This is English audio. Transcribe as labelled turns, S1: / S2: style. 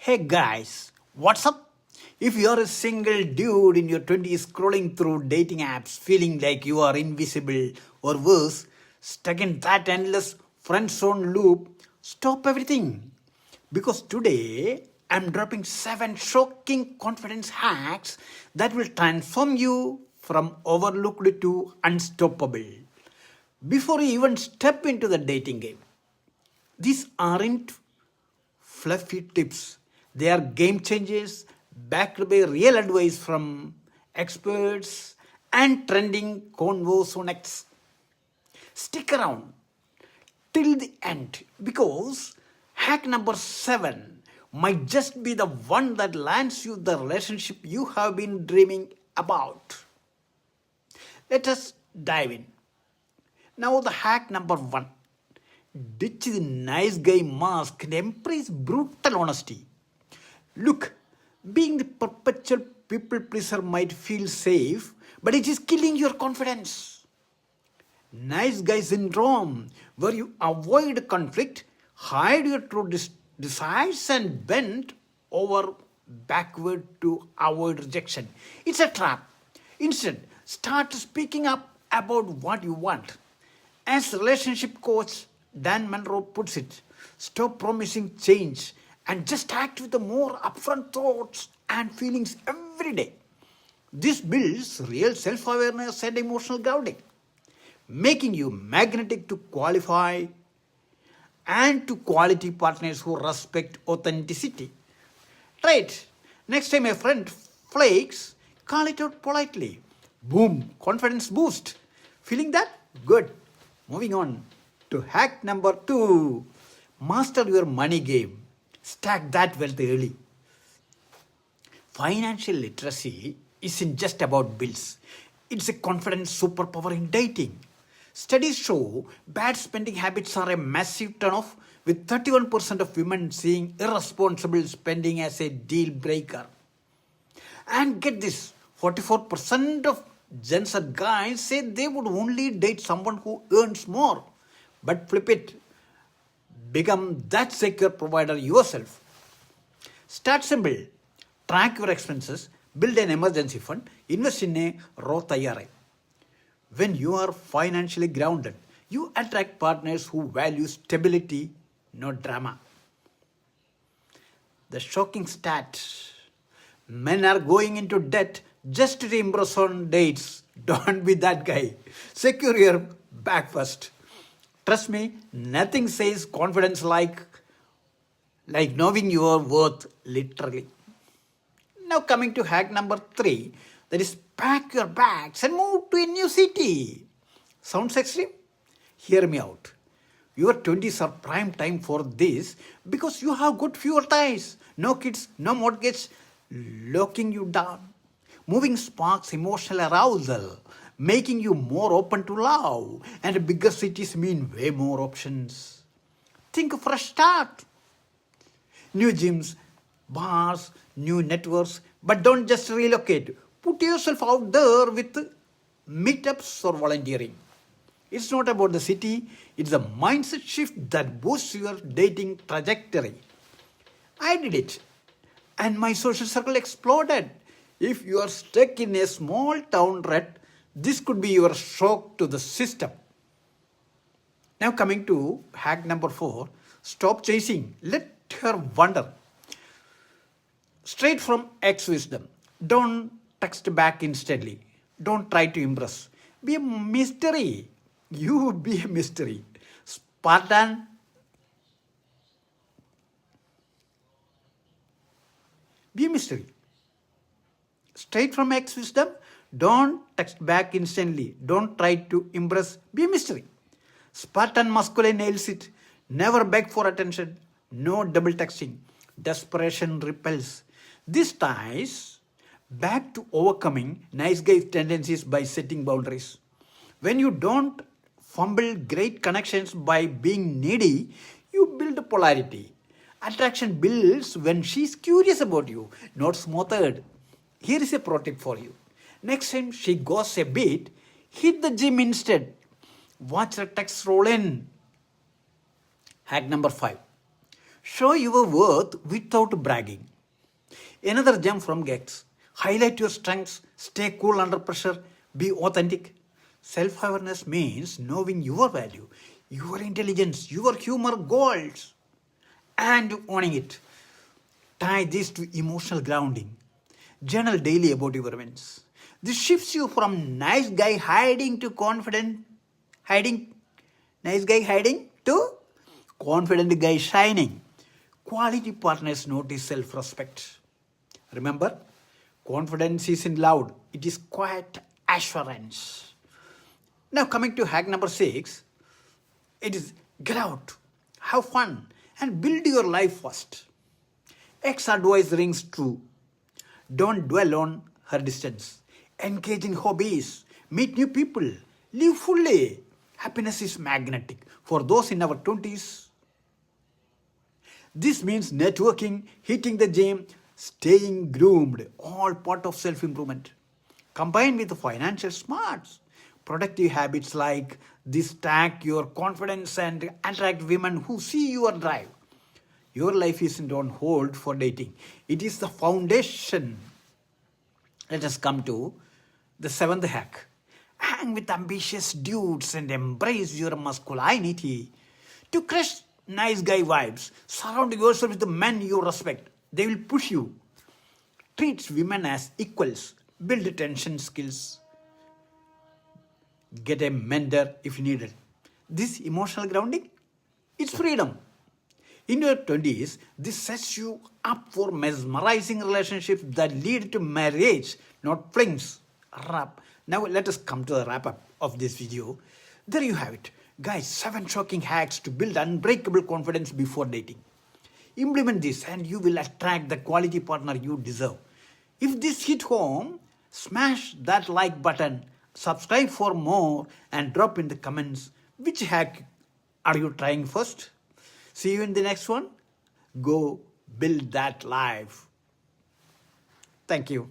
S1: Hey guys, what's up? If you're a single dude in your 20s scrolling through dating apps feeling like you are invisible or worse, stuck in that endless friend zone loop, stop everything. Because today I'm dropping 7 shocking confidence hacks that will transform you from overlooked to unstoppable. Before you even step into the dating game, these aren't fluffy tips. They are game changers backed by real advice from experts and trending convos on X. Stick around till the end because hack number 7 might just be the one that lands you the relationship you have been dreaming about. Let us dive in. Now, the hack number 1: ditch the nice guy mask and embrace brutal honesty. Look, being the perpetual people pleaser might feel safe, but it is killing your confidence. Nice guy syndrome, where you avoid conflict, hide your true desires, and bend over backward to avoid rejection. It's a trap. Instead, start speaking up about what you want. As relationship coach Dan Monroe puts it, stop promising change and just act with the more upfront thoughts and feelings every day. This builds real self awareness and emotional grounding, making you magnetic to qualify and to quality partners who respect authenticity. Right. Next time a friend flakes, call it out politely. Boom, confidence boost. Feeling that? Good. Moving on to hack number 2. Master your money game. Stack that wealth early. Financial literacy isn't just about bills. It's a confidence superpower in dating. Studies show bad spending habits are a massive turnoff, with 31% of women seeing irresponsible spending as a deal breaker. And get this, 44% of Gen Z guys say they would only date someone who earns more. But flip it, become that secure provider yourself. Start simple. Track your expenses, build an emergency fund, invest in a Roth IRA. When you are financially grounded, you attract partners who value stability, not drama. The shocking stat: men are going into debt just to impress on dates. Don't be that guy. Secure your back first. Trust me, nothing says confidence like knowing your worth literally. Now coming to hack number 3, that is pack your bags and move to a new city. Sounds extreme? Hear me out. Your 20s are prime time for this because you have got fewer ties, no kids, no mortgage locking you down. Moving sparks emotional arousal, making you more open to love, and bigger cities mean way more options. Think of a fresh start. New gyms, bars, new networks, but don't just relocate. Put yourself out there with meetups or volunteering. It's not about the city, it's a mindset shift that boosts your dating trajectory. I did it, and my social circle exploded. If you are stuck in a small town rut, this could be your shock to the system. Now coming to hack number 4, stop chasing. Let her wander. Straight from X wisdom. Don't text back instantly. Don't try to impress. Be a mystery. You be a mystery. Spartan. Be a mystery. Straight from X wisdom. Don't text back instantly. Don't try to impress. Be a mystery. Spartan masculine nails it. Never beg for attention. No double texting. Desperation repels. This ties back to overcoming nice guy tendencies by setting boundaries. When you don't fumble great connections by being needy, you build polarity. Attraction builds when she's curious about you, not smothered. Here is a pro tip for you. Next time she goes a bit, hit the gym instead. Watch her text roll in. Hack number 5. Show your worth without bragging. Another gem from Gex. Highlight your strengths, stay cool under pressure, be authentic. Self awareness means knowing your value, your intelligence, your humor, goals, and owning it. Tie this to emotional grounding. Journal daily about your events. This shifts you from nice guy hiding to confident hiding, nice guy hiding to confident guy shining. Quality partners notice self respect. Remember, confidence isn't loud, it is quiet assurance. Now, coming to hack number 6, it is get out, have fun, and build your life first. X advice rings true. Don't dwell on her distance. Engage in hobbies. Meet new people. Live fully. Happiness is magnetic. For those in our 20s, this means networking, hitting the gym, staying groomed, all part of self improvement. Combined with financial smarts, productive habits like this stack your confidence and attract women who see your drive. Your life isn't on hold for dating, it is the foundation. Let us come to the 7th hack. Hang with ambitious dudes and embrace your masculinity. To crush nice guy vibes, surround yourself with the men you respect. They will push you. Treat women as equals. Build attention skills. Get a mentor if needed. This emotional grounding, it's freedom. In your 20s, this sets you up for mesmerizing relationships that lead to marriage, not flings. Wrap. Now let us come to the wrap up of this video. There you have it. Guys, 7 shocking hacks to build unbreakable confidence before dating. Implement this and you will attract the quality partner you deserve. If this hit home, smash that like button, subscribe for more, and drop in the comments which hack are you trying first. See you in the next one. Go build that life. Thank you.